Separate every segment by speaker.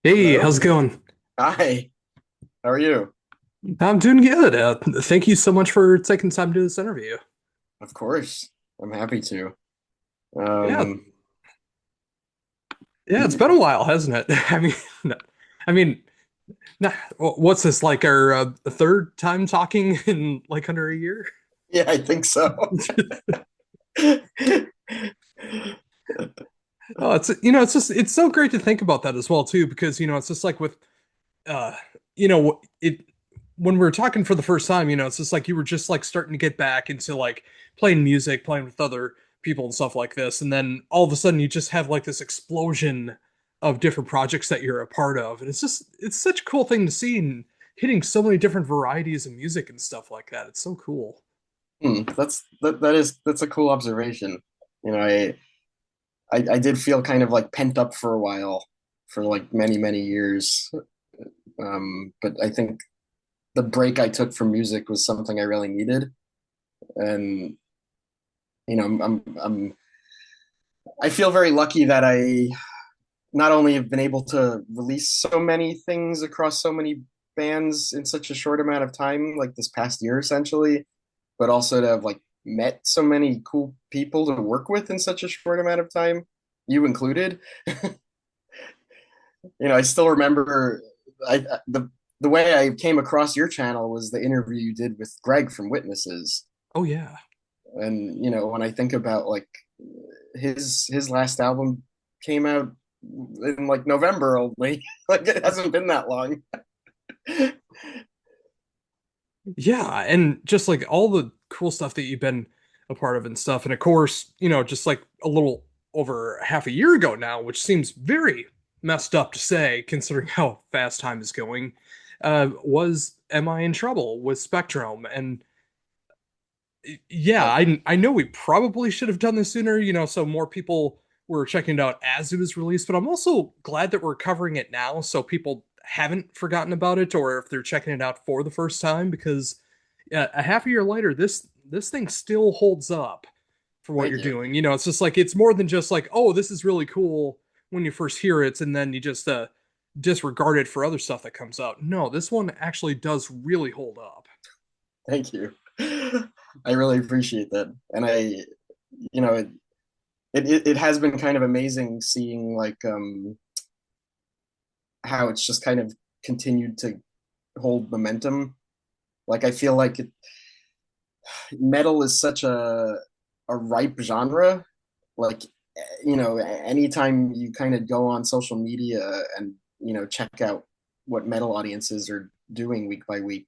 Speaker 1: Hey,
Speaker 2: Hello.
Speaker 1: how's it going?
Speaker 2: Hi. How are you?
Speaker 1: I'm doing good. Thank you so much for taking time to do this interview.
Speaker 2: Of course. I'm happy to.
Speaker 1: Yeah,
Speaker 2: Um,
Speaker 1: yeah, it's been a while, hasn't it? I mean, nah, what's this like our third time talking in like under a year?
Speaker 2: yeah, I think so.
Speaker 1: Oh, it's just it's so great to think about that as well too, because it's just like with uh, it when we were talking for the first time, it's just like you were just like starting to get back into like playing music, playing with other people and stuff like this, and then all of a sudden you just have like this explosion of different projects that you're a part of, and it's such a cool thing to see and hitting so many different varieties of music and stuff like that. It's so cool.
Speaker 2: That's a cool observation. You know, I did feel kind of like pent up for a while, for like many years. But I think the break I took from music was something I really needed. And I feel very lucky that I not only have been able to release so many things across so many bands in such a short amount of time, like this past year essentially, but also to have like met so many cool people to work with in such a short amount of time, you included. I still remember the way I came across your channel was the interview you did with Greg from Witnesses.
Speaker 1: Oh yeah.
Speaker 2: And when I think about like his last album came out in like November only. Like it hasn't been that long.
Speaker 1: Yeah, and just like all the cool stuff that you've been a part of and stuff. And of course, just like a little over half a year ago now, which seems very messed up to say considering how fast time is going, was Am I in Trouble with Spectrum? And yeah,
Speaker 2: Yeah,
Speaker 1: I know we probably should have done this sooner, so more people were checking it out as it was released, but I'm also glad that we're covering it now so people haven't forgotten about it or if they're checking it out for the first time because a half a year later this thing still holds up for what
Speaker 2: thank
Speaker 1: you're
Speaker 2: you.
Speaker 1: doing. It's just like it's more than just like, oh, this is really cool when you first hear it and then you just disregard it for other stuff that comes out. No, this one actually does really hold up.
Speaker 2: Thank you. I really appreciate that. And you know, it has been kind of amazing seeing like how it's just kind of continued to hold momentum. Like I feel like metal is such a ripe genre. Like anytime you kind of go on social media and check out what metal audiences are doing week by week,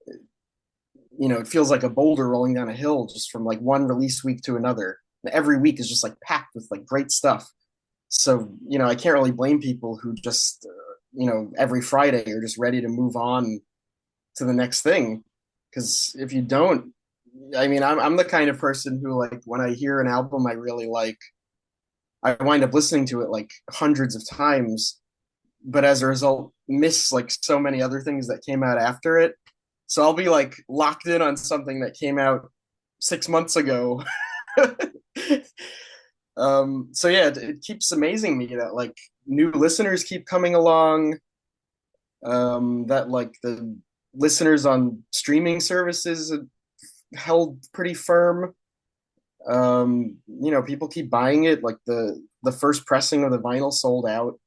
Speaker 2: it feels like a boulder rolling down a hill just from like one release week to another. Every week is just like packed with like great stuff. So I can't really blame people who just every Friday are just ready to move on to the next thing. Because if you don't, I mean, I'm the kind of person who like when I hear an album I really like, I wind up listening to it like hundreds of times, but as a result, miss like so many other things that came out after it. So I'll be like locked in on something that came out 6 months ago. So yeah, it keeps amazing me that like new listeners keep coming along. That like the listeners on streaming services held pretty firm. People keep buying it. Like the first pressing of the vinyl sold out.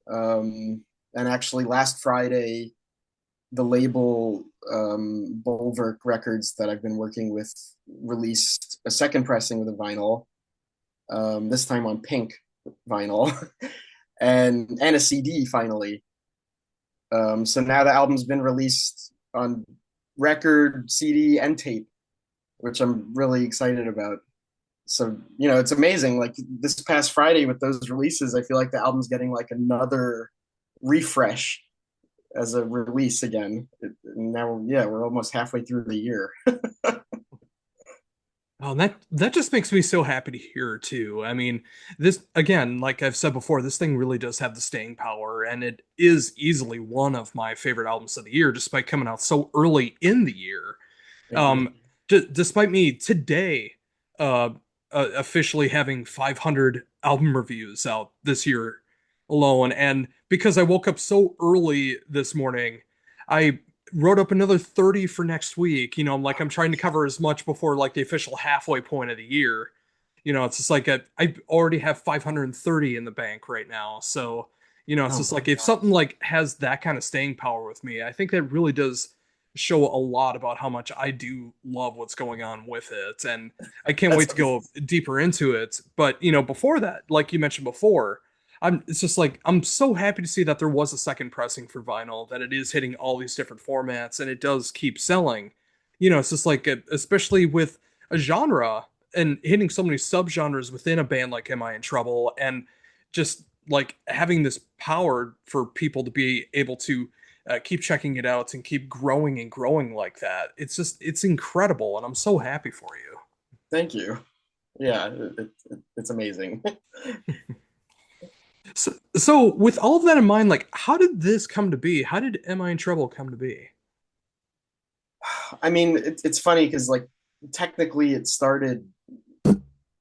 Speaker 2: And actually, last Friday, the label Bulwark Records that I've been working with released a second pressing of the vinyl. This time on pink vinyl, and a CD finally. So now the album's been released on record, CD, and tape, which I'm really excited about. So it's amazing. Like this past Friday with those releases, I feel like the album's getting like another refresh as a release again. Now, yeah, we're almost halfway through the year.
Speaker 1: Oh, and that just makes me so happy to hear too. I mean, this again, like I've said before, this thing really does have the staying power, and it is easily one of my favorite albums of the year, despite coming out so early in the year.
Speaker 2: Thank you.
Speaker 1: Um, despite me today, officially having 500 album reviews out this year alone. And because I woke up so early this morning, I wrote up another 30 for next week. I'm like, I'm trying to cover as much before like the official halfway point of the year. It's just like I already have 530 in the bank right now. So, it's
Speaker 2: Oh
Speaker 1: just
Speaker 2: my
Speaker 1: like if
Speaker 2: God.
Speaker 1: something like has that kind of staying power with me, I think that really does show a lot about how much I do love what's going on with it. And I can't
Speaker 2: That's
Speaker 1: wait to go deeper into it. But, before that, like you mentioned before, it's just like I'm so happy to see that there was a second pressing for vinyl, that it is hitting all these different formats and it does keep selling. It's just like especially with a genre and hitting so many subgenres within a band like Am I in Trouble, and just like having this power for people to be able to keep checking it out and keep growing and growing like that. It's incredible, and I'm so happy for you.
Speaker 2: Thank you. Yeah, it's amazing.
Speaker 1: So with all of that in mind, like how did this come to be? How did Am I in Trouble come to be?
Speaker 2: I mean, it's funny because like technically it started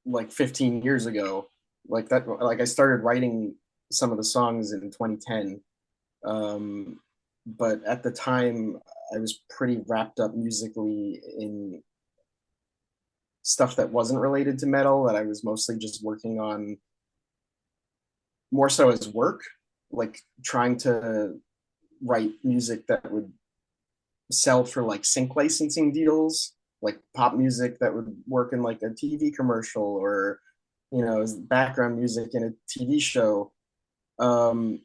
Speaker 2: like 15 years ago. Like that, like I started writing some of the songs in 2010. Um, but at the time, I was pretty wrapped up musically in stuff that wasn't related to metal, that I was mostly just working on more so as work, like trying to write music that would sell for like sync licensing deals, like pop music that would work in like a TV commercial, or as background music in a TV show. Um,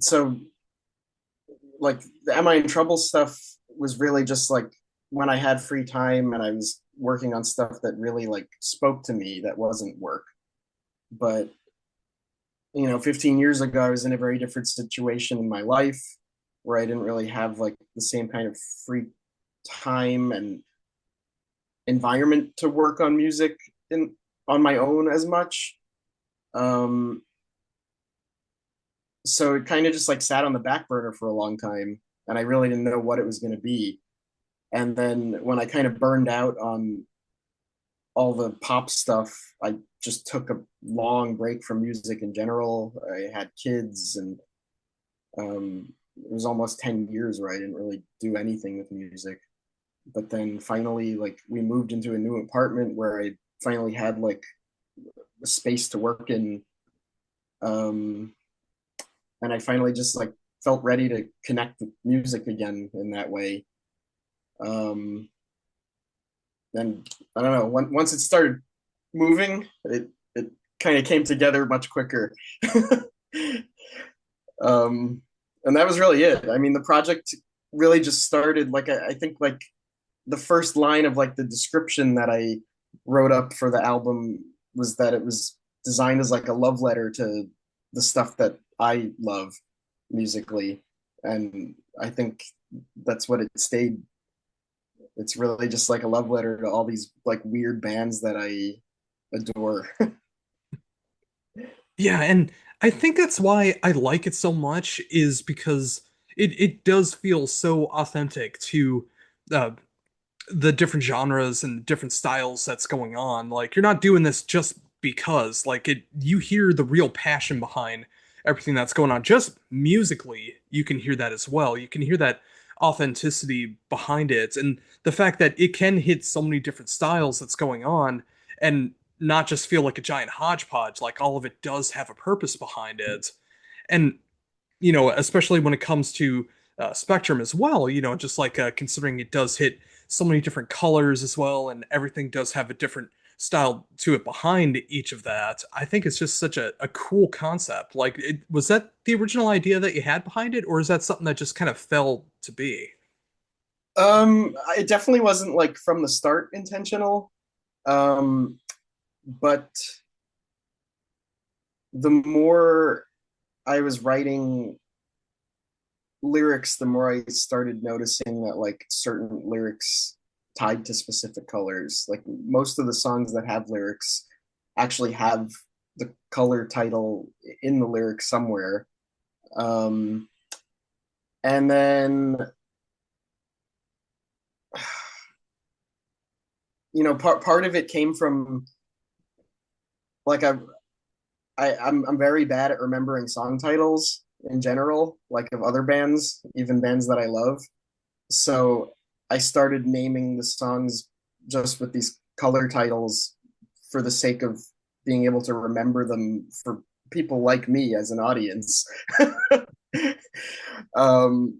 Speaker 2: so like the Am I in Trouble stuff was really just like when I had free time and I was working on stuff that really like spoke to me, that wasn't work. But 15 years ago, I was in a very different situation in my life where I didn't really have like the same kind of free time and environment to work on music in on my own as much. Um, so it kind of just like sat on the back burner for a long time, and I really didn't know what it was going to be. And then when I kind of burned out on all the pop stuff, I just took a long break from music in general. I had kids, and it was almost 10 years where I didn't really do anything with music. But then finally, like, we moved into a new apartment where I finally had like a space to work in. Um, and I finally just like felt ready to connect with music again in that way. Um, and I don't know, once it started moving, it kind of came together much quicker. um, and that was really it. I mean, the project really just started like I think like the first line of like the description that I wrote up for the album was that it was designed as like a love letter to the stuff that I love musically. And I think that's what it stayed. It's really just like a love letter to all these like weird bands that I adore.
Speaker 1: Yeah, and I think that's why I like it so much is because it does feel so authentic to uh, the different genres and different styles that's going on. Like you're not doing this just because like you hear the real passion behind everything that's going on. Just musically, you can hear that as well. You can hear that authenticity behind it and the fact that it can hit so many different styles that's going on and not just feel like a giant hodgepodge. Like all of it does have a purpose behind it. And especially when it comes to Spectrum as well, just like considering it does hit so many different colors as well, and everything does have a different style to it behind each of that. I think it's just such a cool concept. Like, was that the original idea that you had behind it, or is that something that just kind of fell to be?
Speaker 2: It definitely wasn't like from the start intentional. But the more I was writing lyrics, the more I started noticing that like certain lyrics tied to specific colors. Like most of the songs that have lyrics actually have the color title in the lyrics somewhere. Um, and then part of it came from like I'm very bad at remembering song titles in general, like of other bands, even bands that I love. So I started naming the songs just with these color titles for the sake of being able to remember them for people like me as an audience. um,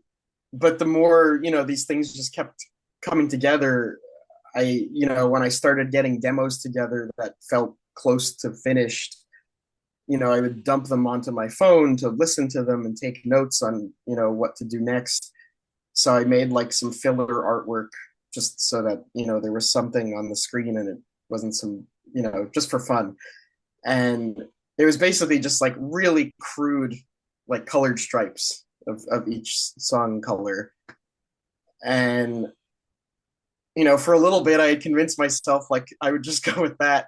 Speaker 2: but the more, these things just kept coming together, when I started getting demos together that felt close to finished, I would dump them onto my phone to listen to them and take notes on, what to do next. So I made like some filler artwork just so that, there was something on the screen and it wasn't some, just for fun. And it was basically just like really crude, like colored stripes of each song color. And, for a little bit, I had convinced myself like I would just go with that.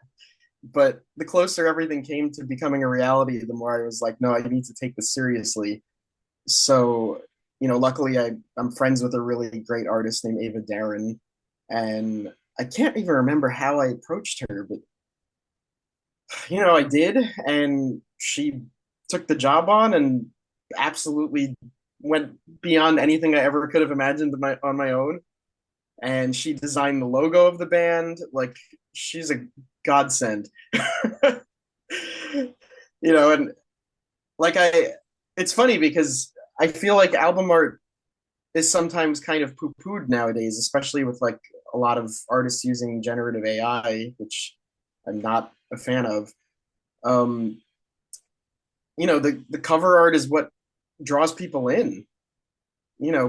Speaker 2: But the closer everything came to becoming a reality, the more I was like, no, I need to take this seriously. So, luckily I'm friends with a really great artist named Ava Darren. And I can't even remember how I approached her, but I did, and she took the job on and absolutely went beyond anything I ever could have imagined on my own. And she designed the logo of the band. Like, she's a godsend. And like it's funny because I feel like album art is sometimes kind of poo-pooed nowadays, especially with like a lot of artists using generative AI, which I'm not a fan of. Um, the cover art is what draws people in.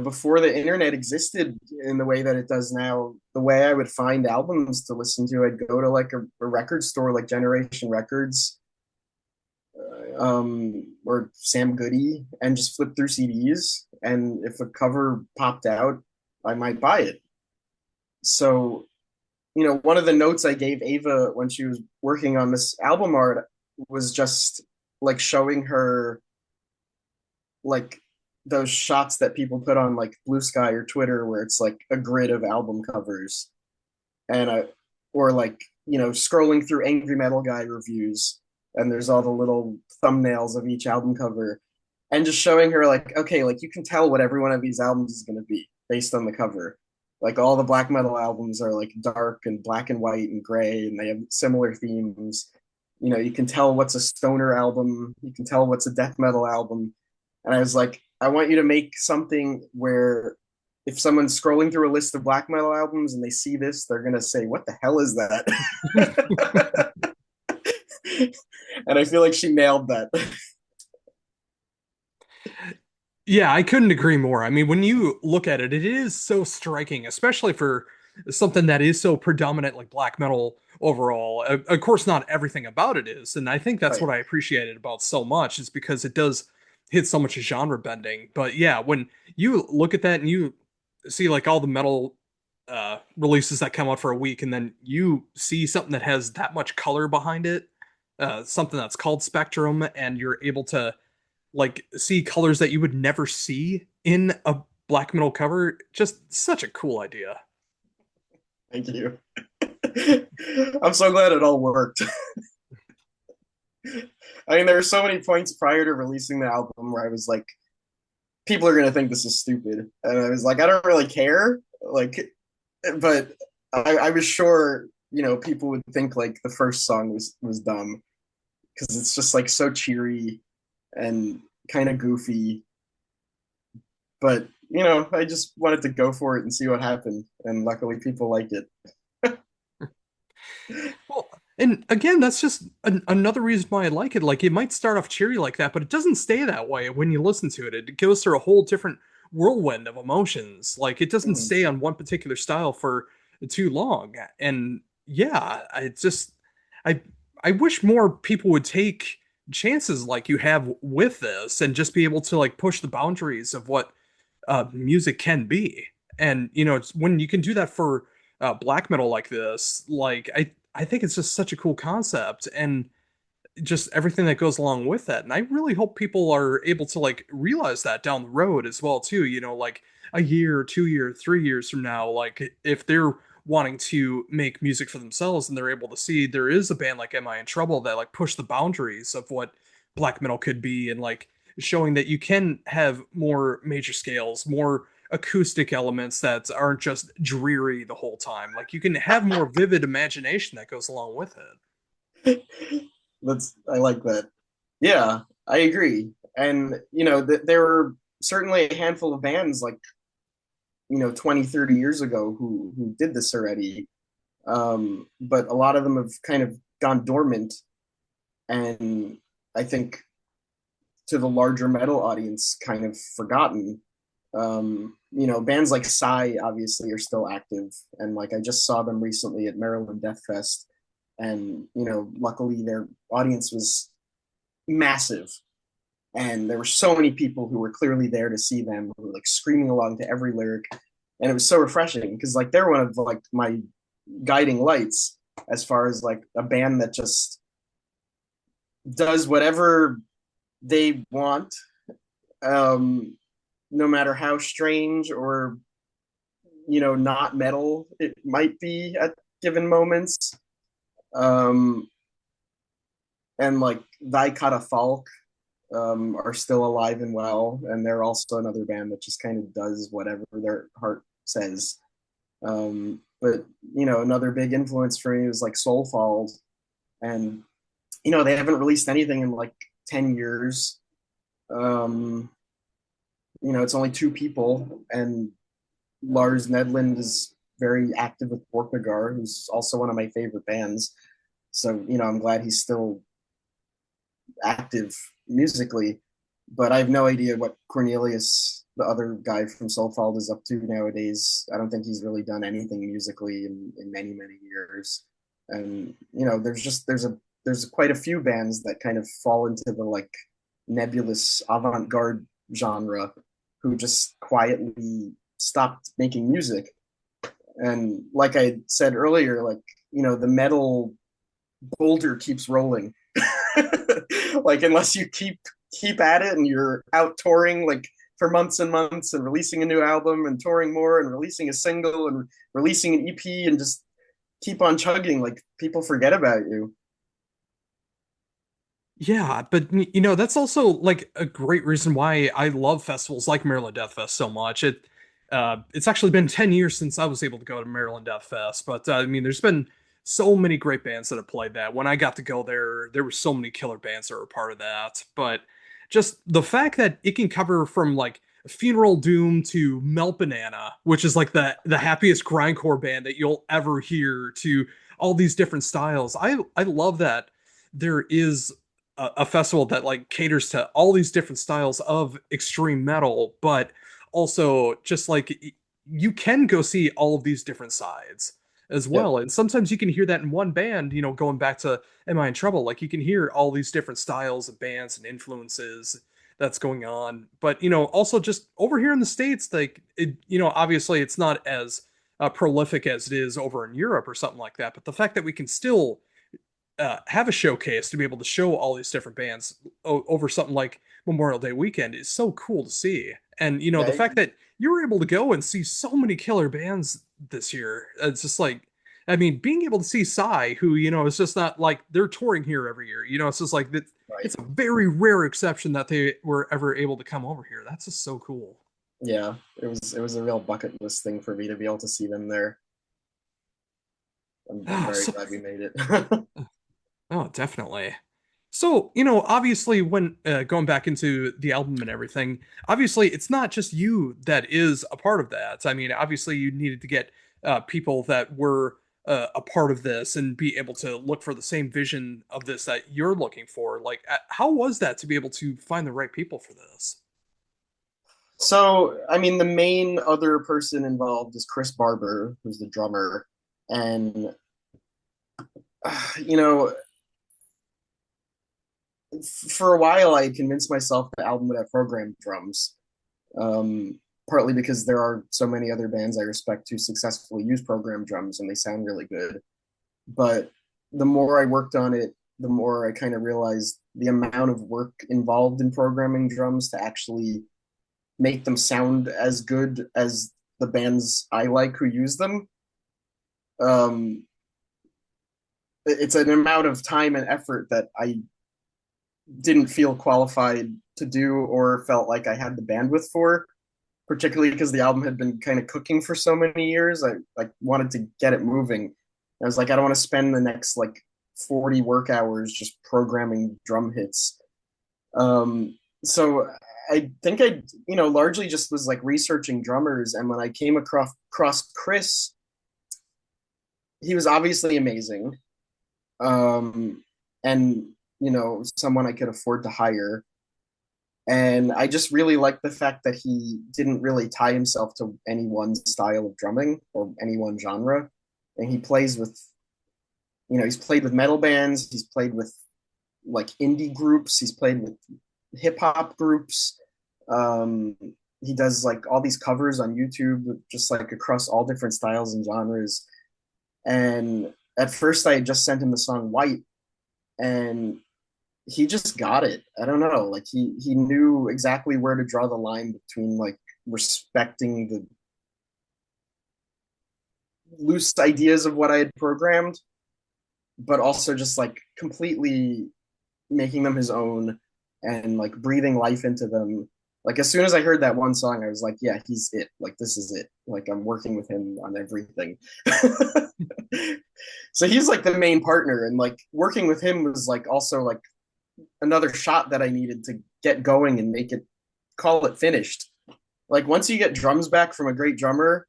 Speaker 2: Before the internet existed in the way that it does now, the way I would find albums to listen to, I'd go to like a record store like Generation Records, or Sam Goody, and just flip through CDs. And if a cover popped out, I might buy it. So, one of the notes I gave Ava when she was working on this album art was just like showing her like those shots that people put on like Blue Sky or Twitter where it's like a grid of album covers and or like scrolling through Angry Metal Guy reviews and there's all the little thumbnails of each album cover and just showing her like, okay, like you can tell what every one of these albums is going to be based on the cover. Like all the black metal albums are like dark and black and white and gray and they have similar themes. You can tell what's a stoner album, you can tell what's a death metal album. And I was like, I want you to make something where if someone's scrolling through a list of black metal albums and they see this, they're gonna say, "What the hell is that?" And I feel like she nailed that.
Speaker 1: Yeah, I couldn't agree more. I mean, when you look at it, it is so striking, especially for something that is so predominant like black metal overall. Of course, not everything about it is, and I think that's
Speaker 2: Right.
Speaker 1: what I appreciated about so much is because it does hit so much genre bending. But yeah, when you look at that and you see like all the metal releases that come out for a week, and then you see something that has that much color behind it, something that's called Spectrum, and you're able to like see colors that you would never see in a black metal cover. Just such a cool idea.
Speaker 2: Thank you. I'm so glad it all worked. I mean, there were so many points prior to releasing the album where I was like, people are gonna think this is stupid, and I was like, I don't really care. Like, but I was sure people would think like the first song was dumb because it's just like so cheery and kind of goofy. But I just wanted to go for it and see what happened, and luckily people liked it.
Speaker 1: Well, and again, that's just another reason why I like it. Like, it might start off cheery like that, but it doesn't stay that way when you listen to it. It goes through a whole different whirlwind of emotions. Like, it doesn't
Speaker 2: Mhm.
Speaker 1: stay on one particular style for too long. And yeah, I, I wish more people would take chances like you have with this and just be able to like push the boundaries of what music can be. And it's when you can do that for black metal like this, like I think it's just such a cool concept and just everything that goes along with that. And I really hope people are able to like realize that down the road as well too. Like a year, 2 year, 3 years from now, like if they're wanting to make music for themselves, and they're able to see there is a band like Am I in Trouble that like push the boundaries of what black metal could be, and like showing that you can have more major scales, more acoustic elements that aren't just dreary the whole time. Like you can have more vivid imagination that goes along with it.
Speaker 2: That's I like that. Yeah, I agree. And there were certainly a handful of bands like 20, 30 years ago who did this already. But a lot of them have kind of gone dormant, and I think to the larger metal audience kind of forgotten. Bands like Psy obviously are still active, and like I just saw them recently at Maryland Death Fest, and luckily their audience was massive, and there were so many people who were clearly there to see them, who were like screaming along to every lyric, and it was so refreshing because like they're one of like my guiding lights as far as like a band that just does whatever they want, um, no matter how strange or not metal it might be at given moments. Um, and like Thy Falk are still alive and well, and they're also another band that just kind of does whatever their heart says. But another big influence for me was like Soulfall, and they haven't released anything in like 10 years. Um, it's only two people, and Lars Nedland is very active with Borknagar, who's also one of my favorite bands. So, I'm glad he's still active musically, but I have no idea what Cornelius, the other guy from Soulfall, is up to nowadays. I don't think he's really done anything musically in many, many years. And, there's quite a few bands that kind of fall into the like nebulous avant-garde genre who just quietly stopped making music. And like I said earlier, like, the metal boulder keeps rolling. Like unless you keep at it and you're out touring like for months and months and releasing a new album and touring more and releasing a single and releasing an EP and just keep on chugging, like people forget about you.
Speaker 1: Yeah, but that's also like a great reason why I love festivals like Maryland Death Fest so much. It's actually been 10 years since I was able to go to Maryland Death Fest, but I mean there's been so many great bands that have played that. When I got to go there, there were so many killer bands that were part of that. But just the fact that it can cover from like Funeral Doom to Melt Banana, which is like the happiest grindcore band that you'll ever hear, to all these different styles. I love that there is a festival that like caters to all these different styles of extreme metal, but also just like you can go see all of these different sides as
Speaker 2: Yep.
Speaker 1: well. And sometimes you can hear that in one band, going back to Am I in Trouble? Like you can hear all these different styles of bands and influences that's going on. But, also just over here in the States, like, obviously it's not as prolific as it is over in Europe or something like that. But the fact that we can still have a showcase to be able to show all these different bands over something like Memorial Day weekend is so cool to see. And the
Speaker 2: Yeah,
Speaker 1: fact that you were able to go and see so many killer bands this year, it's just like, I mean, being able to see Psy, who it's just not like they're touring here every year. It's just like that.
Speaker 2: right.
Speaker 1: It's a very rare exception that they were ever able to come over here. That's just so cool.
Speaker 2: Yeah, it was a real bucket list thing for me to be able to see them there. I'm
Speaker 1: Oh,
Speaker 2: very
Speaker 1: so
Speaker 2: glad we made it.
Speaker 1: Oh, definitely. So, obviously, when going back into the album and everything, obviously, it's not just you that is a part of that. I mean, obviously, you needed to get people that were a part of this and be able to look for the same vision of this that you're looking for. Like, how was that to be able to find the right people for this?
Speaker 2: So, I mean, the main other person involved is Chris Barber, who's the drummer. And, you know, for a while, I convinced myself the album would have programmed drums, partly because there are so many other bands I respect who successfully use programmed drums and they sound really good. But the more I worked on it, the more I kind of realized the amount of work involved in programming drums to actually make them sound as good as the bands I like who use them. Um, it's an amount of time and effort that I didn't feel qualified to do or felt like I had the bandwidth for, particularly because the album had been kind of cooking for so many years. I wanted to get it moving. I was like, I don't want to spend the next like 40 work hours just programming drum hits. So I think largely just was like researching drummers. And when I came across Chris, he was obviously amazing. And, someone I could afford to hire. And I just really liked the fact that he didn't really tie himself to any one style of drumming or any one genre. And he plays with, he's played with metal bands, he's played with like indie groups, he's played with hip hop groups. Um, he does like all these covers on YouTube, just like across all different styles and genres. And at first, I just sent him the song White, and he just got it. I don't know, like he knew exactly where to draw the line between like respecting the loose ideas of what I had programmed, but also just like completely making them his own and like breathing life into them. Like as soon as I heard that one song, I was like, yeah, he's it. Like this is it. Like I'm working with him on everything. So he's like the main partner, and like working with him was like also like another shot that I needed to get going and make it call it finished. Like once you get drums back from a great drummer,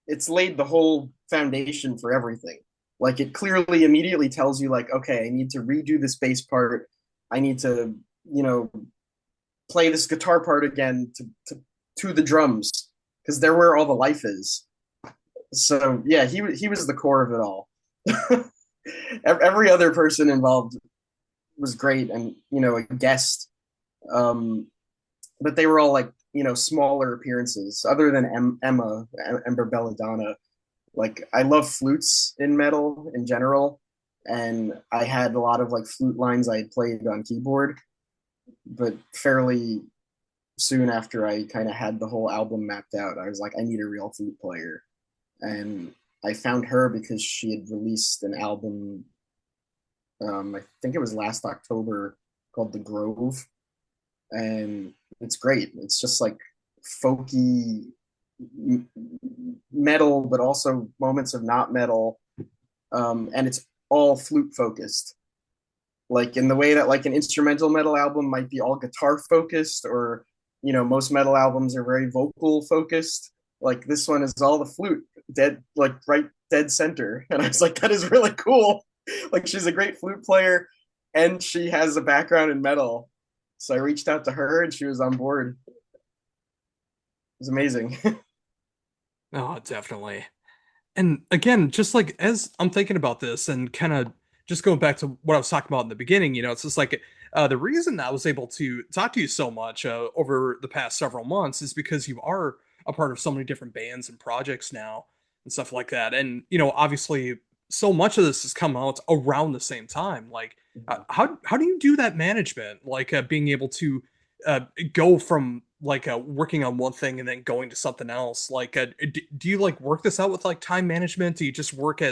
Speaker 2: it's laid the whole foundation for everything. Like it clearly immediately tells you like, okay, I need to redo this bass part. I need to, you know, play this guitar part again to the drums because they're where all the life is. So yeah, he was the core of it all. Every other person involved was great, and a guest, um, but they were all like smaller appearances. Other than Ember Belladonna, like I love flutes in metal in general, and I had a lot of like flute lines I had played on keyboard, but fairly soon after I kind of had the whole album mapped out, I was like, I need a real flute player, and I found her because she had released an album. I think it was last October called The Grove, and it's great. It's just like folky metal, but also moments of not metal, and it's all flute focused. Like in the way that like an instrumental metal album might be all guitar focused, or most metal albums are very vocal focused. Like this one is all the flute, dead like right dead center, and I was like, that is really cool. Like she's a great flute player, and she has a background in metal. So I reached out to her, and she was on board. It was amazing.
Speaker 1: Oh, definitely. And again, just like as I'm thinking about this and kind of just going back to what I was talking about in the beginning, it's just like the reason I was able to talk to you so much over the past several months is because you are a part of so many different bands and projects now and stuff like that. And, obviously, so much of this has come out around the same time. Like, how do you do that management? Like, being able to uh, go from like working on one thing and then going to something else. Like, do you like work this out with like time management? Do you just work
Speaker 2: Hmm.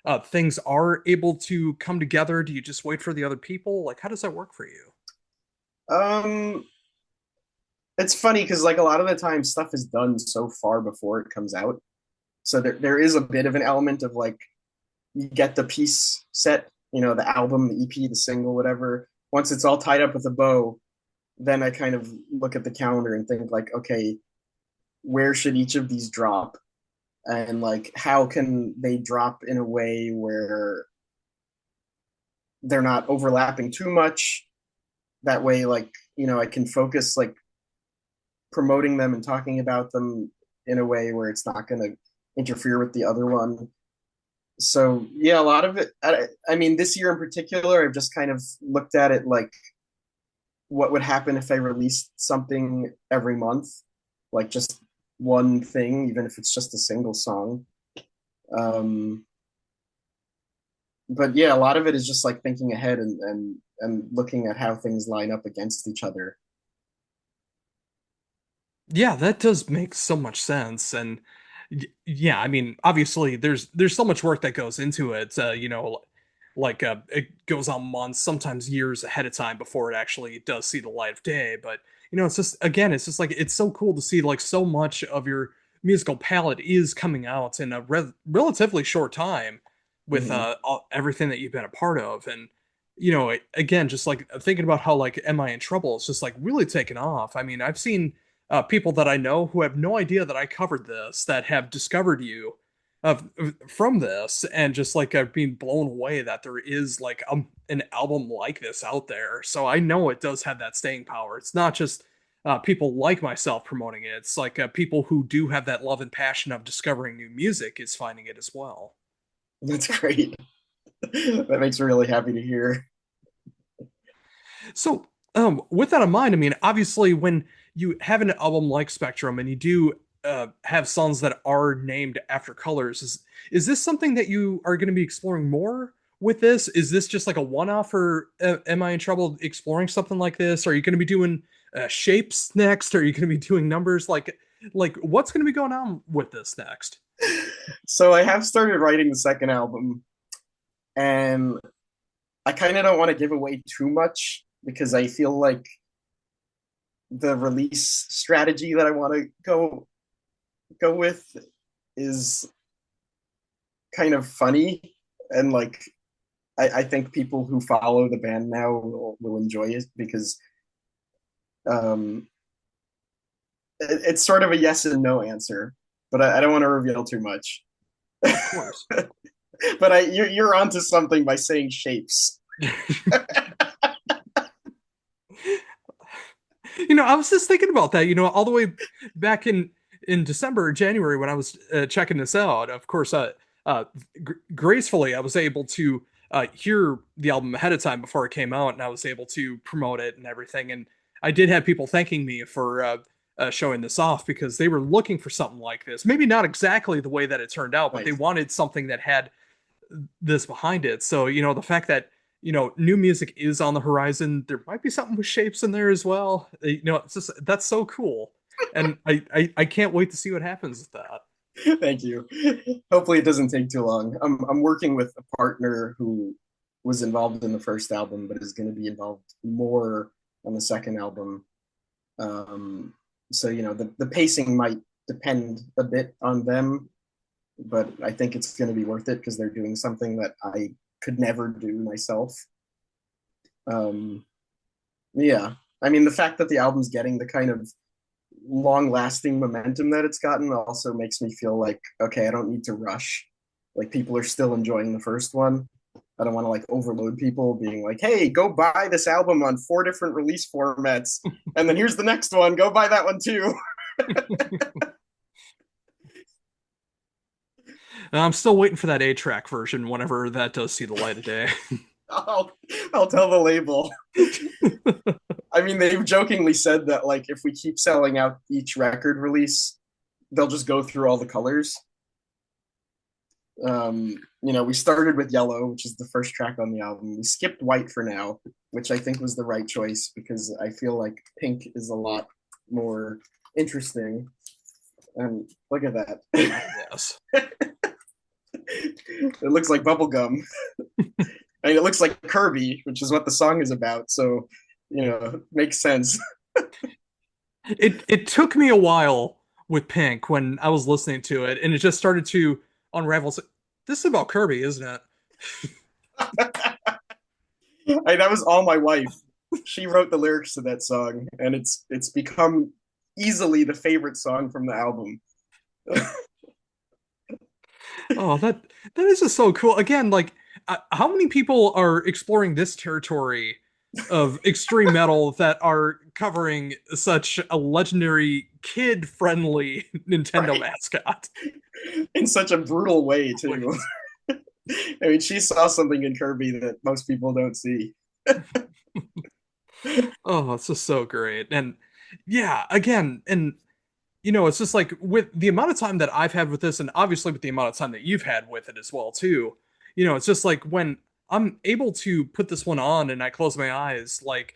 Speaker 1: as things are able to come together? Do you just wait for the other people? Like, how does that work for you?
Speaker 2: Um, it's funny because like a lot of the time stuff is done so far before it comes out. So there is a bit of an element of like you get the piece set, the album, the EP, the single, whatever. Once it's all tied up with a bow, then I kind of look at the calendar and think like, okay, where should each of these drop? And like how can they drop in a way where they're not overlapping too much? That way, like, I can focus like promoting them and talking about them in a way where it's not going to interfere with the other one. So yeah, a lot of it. I mean, this year in particular, I've just kind of looked at it like what would happen if I released something every month, like just one thing, even if it's just a single song. Um, but yeah, a lot of it is just like thinking ahead and looking at how things line up against each other.
Speaker 1: Yeah, that does make so much sense. And Yeah, I mean, obviously there's so much work that goes into it. It goes on months, sometimes years ahead of time before it actually does see the light of day. But it's just again, it's just like it's so cool to see like so much of your musical palette is coming out in a relatively short time with
Speaker 2: Hmm.
Speaker 1: everything that you've been a part of. And again, just like thinking about how like Am I in Trouble? It's just like really taken off. I mean, I've seen people that I know who have no idea that I covered this that have discovered you from this and just like being blown away that there is like an album like this out there. So I know it does have that staying power. It's not just people like myself promoting it. It's like people who do have that love and passion of discovering new music is finding it as well.
Speaker 2: That's great. That makes me really happy to hear.
Speaker 1: So, with that in mind, I mean, obviously, when you have an album like Spectrum and you do have songs that are named after colors, is this something that you are going to be exploring more with this? Is this just like a one-off, or am I in trouble exploring something like this? Are you going to be doing shapes next? Are you going to be doing numbers? Like what's going to be going on with this next?
Speaker 2: So I have started writing the second album, and I kind of don't want to give away too much because I feel like the release strategy that I want to go with is kind of funny, and like I think people who follow the band now will enjoy it because um, it's sort of a yes and no answer, but I don't want to reveal too much.
Speaker 1: Of course.
Speaker 2: But you're onto something by saying shapes.
Speaker 1: I was just thinking about that, all the way back in December or January when I was checking this out. Of course, gracefully, I was able to hear the album ahead of time before it came out, and I was able to promote it and everything. And I did have people thanking me for showing this off because they were looking for something like this. Maybe not exactly the way that it turned out, but they
Speaker 2: Nice.
Speaker 1: wanted something that had this behind it. So, the fact that, new music is on the horizon, there might be something with shapes in there as well. It's just that's so cool. And I can't wait to see what happens with that.
Speaker 2: Thank you. Hopefully, it doesn't take too long. I'm working with a partner who was involved in the first album, but is going to be involved more on the second album. Um, so the pacing might depend a bit on them, but I think it's going to be worth it because they're doing something that I could never do myself. Um, yeah, I mean the fact that the album's getting the kind of long lasting momentum that it's gotten also makes me feel like okay, I don't need to rush. Like people are still enjoying the first one. I don't want to like overload people being like, "Hey, go buy this album on 4 different release formats and then here's the next one, go buy that one too."
Speaker 1: And I'm still waiting for that A-track version whenever that does see the light of day.
Speaker 2: I'll I'll tell the label. I mean, they've jokingly said that like if we keep selling out each record release, they'll just go through all the colors. We started with yellow, which is the first track on the album. We skipped white for now, which I think was the right choice because I feel like pink is a lot more interesting. And look at that.
Speaker 1: Yes.
Speaker 2: It looks like bubblegum. I mean, it looks like Kirby, which is what the song is about. So, makes sense.
Speaker 1: It took me a while with Pink when I was listening to it, and it just started to unravel. This is about Kirby, isn't it?
Speaker 2: That was all my wife. She wrote the lyrics to that song, and it's become easily the favorite song from the album.
Speaker 1: Oh, that is just so cool. Again, like how many people are exploring this territory of extreme metal that are covering such a legendary kid-friendly Nintendo
Speaker 2: Right.
Speaker 1: mascot?
Speaker 2: In such a brutal way, too. I mean, she saw something in Kirby that most people don't see.
Speaker 1: Oh, it's just so great. And yeah, again, and it's just like with the amount of time that I've had with this, and obviously with the amount of time that you've had with it as well, too, it's just like when I'm able to put this one on and I close my eyes, like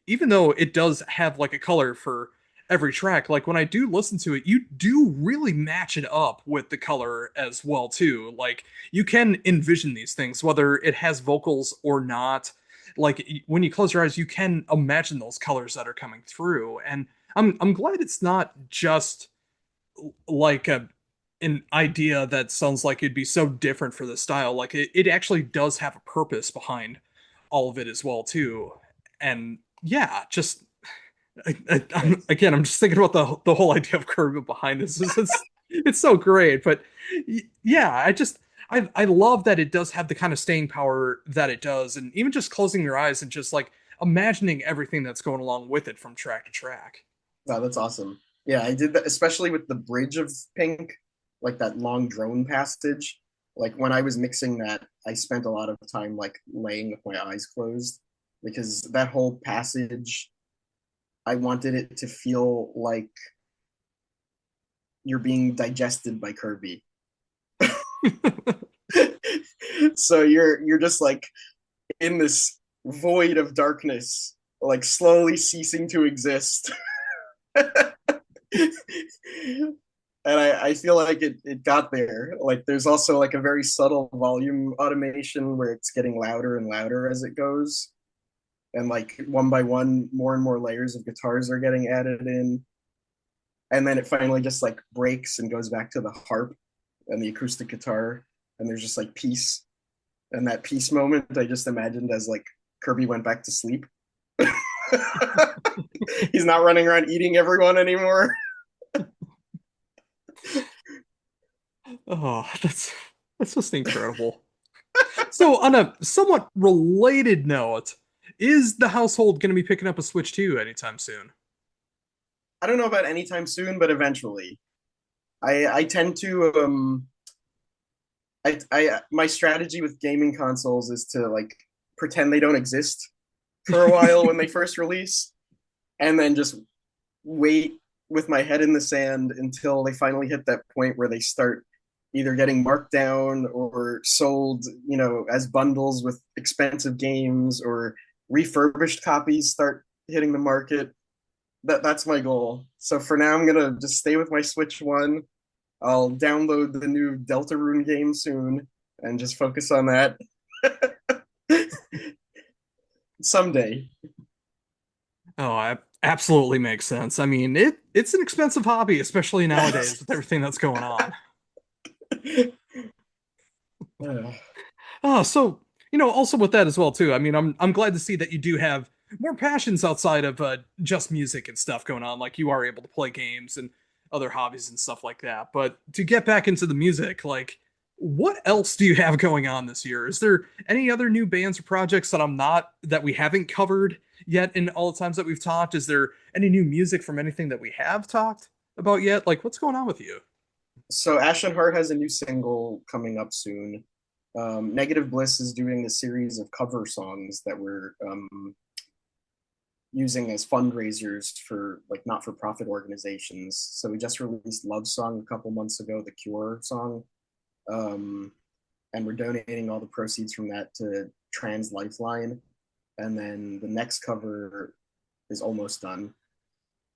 Speaker 1: even though it does have like a color for every track, like when I do listen to it, you do really match it up with the color as well too. Like you can envision these things, whether it has vocals or not. Like when you close your eyes, you can imagine those colors that are coming through. And I'm glad it's not just like an idea that sounds like it'd be so different for the style. Like it actually does have a purpose behind all of it as well too. And yeah, just
Speaker 2: Thanks.
Speaker 1: again, I'm just thinking about the whole idea of Kirby behind this. It's so great, but yeah, I love that it does have the kind of staying power that it does, and even just closing your eyes and just like imagining everything that's going along with it from track to track.
Speaker 2: Wow, that's awesome. Yeah, I did that, especially with the bridge of Pink, like that long drone passage. Like when I was mixing that, I spent a lot of time like laying with my eyes closed because that whole passage, I wanted it to feel like you're being digested by Kirby. So you're just like in this void of darkness, like slowly ceasing to exist. And I feel like it got there. Like there's also like a very subtle volume automation where it's getting louder and louder as it goes. And like one by one, more and more layers of guitars are getting added in. And then it finally just like breaks and goes back to the harp and the acoustic guitar. And there's just like peace. And that peace moment I just imagined as like Kirby went back to sleep. He's not running around eating everyone anymore.
Speaker 1: Oh, that's just incredible. So, on a somewhat related note, is the household going to be picking up a Switch 2 anytime soon?
Speaker 2: I don't know about anytime soon, but eventually. I tend to I my strategy with gaming consoles is to like pretend they don't exist for a while when they first release, and then just wait with my head in the sand until they finally hit that point where they start either getting marked down or sold, as bundles with expensive games, or refurbished copies start hitting the market. That's my goal. So for now, I'm gonna just stay with my Switch One. I'll download the new Deltarune game soon and just focus on that someday.
Speaker 1: Oh, I absolutely makes sense. I mean, it's an expensive hobby, especially nowadays
Speaker 2: Yes.
Speaker 1: with everything that's going on.
Speaker 2: Uh,
Speaker 1: Oh, so also with that as well too. I mean, I'm glad to see that you do have more passions outside of just music and stuff going on. Like you are able to play games and other hobbies and stuff like that. But to get back into the music, like what else do you have going on this year? Is there any other new bands or projects that we haven't covered yet in all the times that we've talked? Is there any new music from anything that we have talked about yet? Like what's going on with you?
Speaker 2: so Ashen Heart has a new single coming up soon. Negative Bliss is doing a series of cover songs that we're using as fundraisers for like not-for-profit organizations. So we just released Love Song a couple months ago, the Cure song, um, and we're donating all the proceeds from that to Trans Lifeline. And then the next cover is almost done.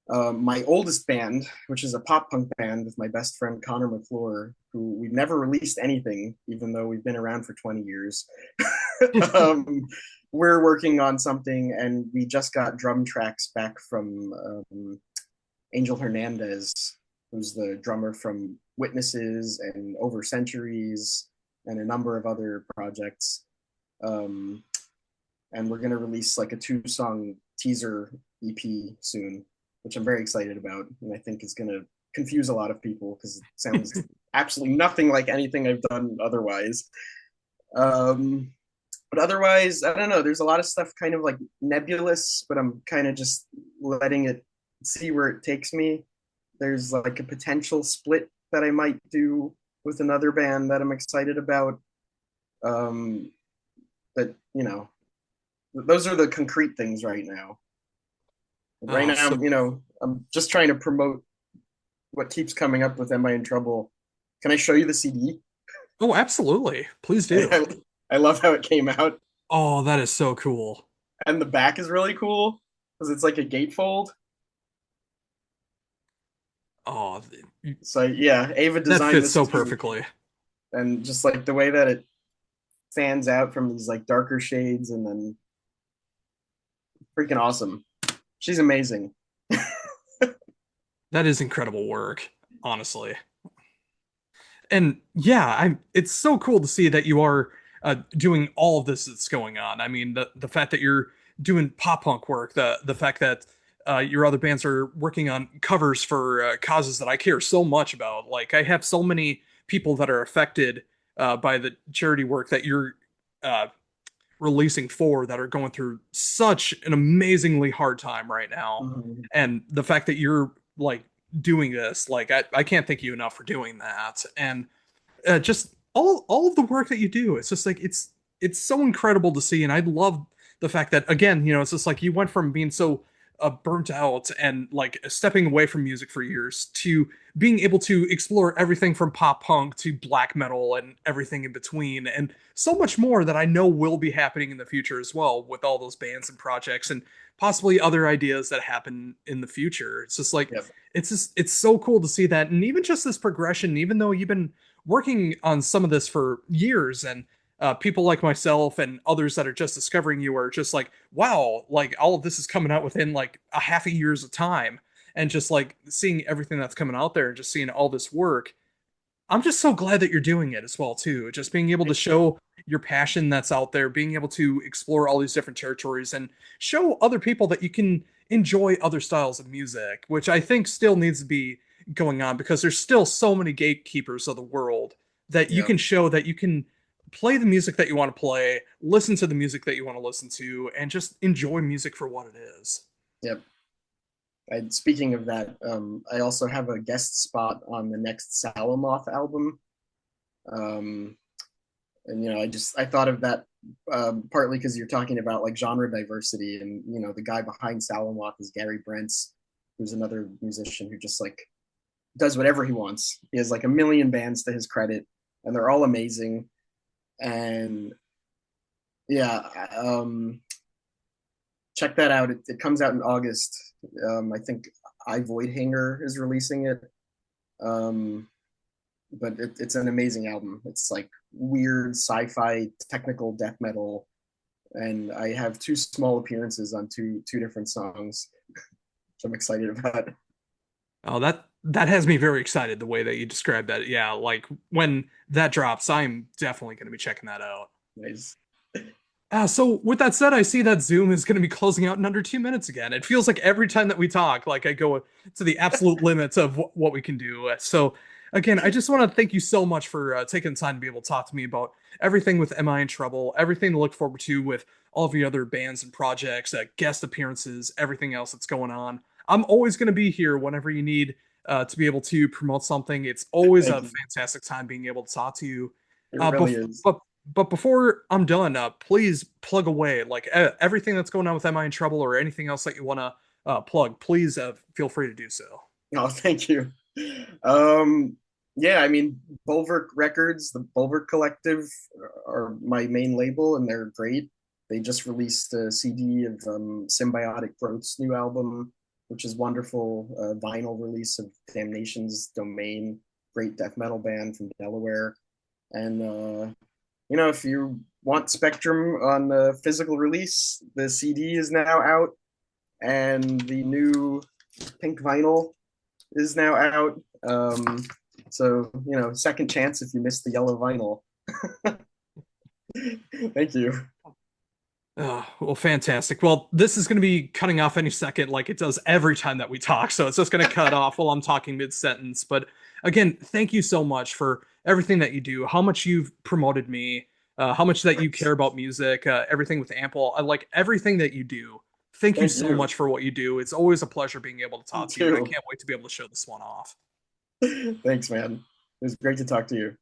Speaker 2: My oldest band, which is a pop punk band with my best friend Connor McClure, who we've never released anything, even though we've been around for 20 years. um, we're working on something, and we just got drum tracks back from Angel Hernandez, who's the drummer from Witnesses and Over Centuries and a number of other projects. Um, and we're going to release like a 2-song teaser EP soon, which I'm very excited about, and I think is going to confuse a lot of people because it sounds absolutely nothing like anything I've done otherwise. Um, but otherwise, I don't know. There's a lot of stuff kind of like nebulous, but I'm kind of just letting it see where it takes me. There's like a potential split that I might do with another band that I'm excited about. Um, but those are the concrete things right now. Right
Speaker 1: Oh,
Speaker 2: now,
Speaker 1: so
Speaker 2: I'm just trying to promote what keeps coming up with Am I in Trouble. Can I show you the CD?
Speaker 1: oh, absolutely. Please do.
Speaker 2: I, I love how it came out.
Speaker 1: Oh, that is so cool.
Speaker 2: And the back is really cool because it's like a gatefold.
Speaker 1: Oh,
Speaker 2: So yeah, Ava
Speaker 1: that
Speaker 2: designed
Speaker 1: fits
Speaker 2: this
Speaker 1: so
Speaker 2: too,
Speaker 1: perfectly.
Speaker 2: and just like the way that it fans out from these like darker shades, and then freaking awesome. She's amazing.
Speaker 1: That is incredible work, honestly. And yeah, I'm it's so cool to see that you are doing all of this that's going on. I mean, the fact that you're doing pop punk work, the fact that your other bands are working on covers for causes that I care so much about. Like I have so many people that are affected by the charity work that you're uh, releasing for that are going through such an amazingly hard time right now.
Speaker 2: Mhm.
Speaker 1: And the fact that you're like doing this, like I can't thank you enough for doing that. And just all of the work that you do. It's just like it's so incredible to see, and I love the fact that again, it's just like you went from being so burnt out and like stepping away from music for years to being able to explore everything from pop punk to black metal and everything in between, and so much more that I know will be happening in the future as well with all those bands and projects and possibly other ideas that happen in the future. It's just like
Speaker 2: Yep.
Speaker 1: it's so cool to see that, and even just this progression, even though you've been working on some of this for years, and people like myself and others that are just discovering you are just like, wow, like all of this is coming out within like a half a year's of time, and just like seeing everything that's coming out there and just seeing all this work. I'm just so glad that you're doing it as well too. Just being able to
Speaker 2: Thank you.
Speaker 1: show your passion that's out there, being able to explore all these different territories and show other people that you can enjoy other styles of music, which I think still needs to be going on because there's still so many gatekeepers of the world that you
Speaker 2: Yeah.
Speaker 1: can show that you can play the music that you want to play, listen to the music that you want to listen to, and just enjoy music for what it is.
Speaker 2: Yep. Speaking of that, I also have a guest spot on the next Salamoth album. Um, and I thought of that partly because you're talking about like genre diversity, and the guy behind Salamoth is Gary Brentz, who's another musician who just like does whatever he wants. He has like a million bands to his credit, and they're all amazing. And yeah, check that out. It comes out in August. I think I Voidhanger is releasing it. Um, but it's an amazing album. It's like weird sci-fi technical death metal, and I have two small appearances on two different songs, which I'm excited about.
Speaker 1: Oh, that has me very excited the way that you described that. Yeah, like when that drops, I'm definitely going to be checking that out.
Speaker 2: Nice.
Speaker 1: So with that said, I see that Zoom is going to be closing out in under 2 minutes again. It feels like every time that we talk, like I go to the absolute limits of what we can do. So again, I just want to thank you so much for taking the time to be able to talk to me about everything with Am I in Trouble, everything to look forward to with all of your other bands and projects, guest appearances, everything else that's going on. I'm always going to be here whenever you need to be able to promote something. It's always
Speaker 2: Thank
Speaker 1: a
Speaker 2: you.
Speaker 1: fantastic time being able to talk to you.
Speaker 2: It
Speaker 1: Uh,
Speaker 2: really
Speaker 1: bef-
Speaker 2: is.
Speaker 1: but before I'm done, please plug away like everything that's going on with Am I in Trouble or anything else that you want to plug. Please feel free to do so.
Speaker 2: Oh, thank you. Um, yeah, I mean, Bulwark Records, the Bulwark Collective are my main label, and they're great. They just released a CD of Symbiotic Growth's new album, which is wonderful. Vinyl release of Damnation's Domain, great death metal band from Delaware. And, if you want Spectrum on the physical release, the CD is now out, and the new pink vinyl is now out. So second chance if you missed the yellow vinyl. Thank you.
Speaker 1: Well, fantastic. Well, this is going to be cutting off any second, like it does every time that we talk. So it's just going to cut off while I'm talking mid sentence. But again, thank you so much for everything that you do, how much you've promoted me, how much that you care about music, everything with Ample. I like everything that you do. Thank you
Speaker 2: Thank
Speaker 1: so
Speaker 2: you.
Speaker 1: much for what you do. It's always a pleasure being able to
Speaker 2: You
Speaker 1: talk to you, and I
Speaker 2: too.
Speaker 1: can't wait to be able to show this one off.
Speaker 2: Thanks, man. It was great to talk to you.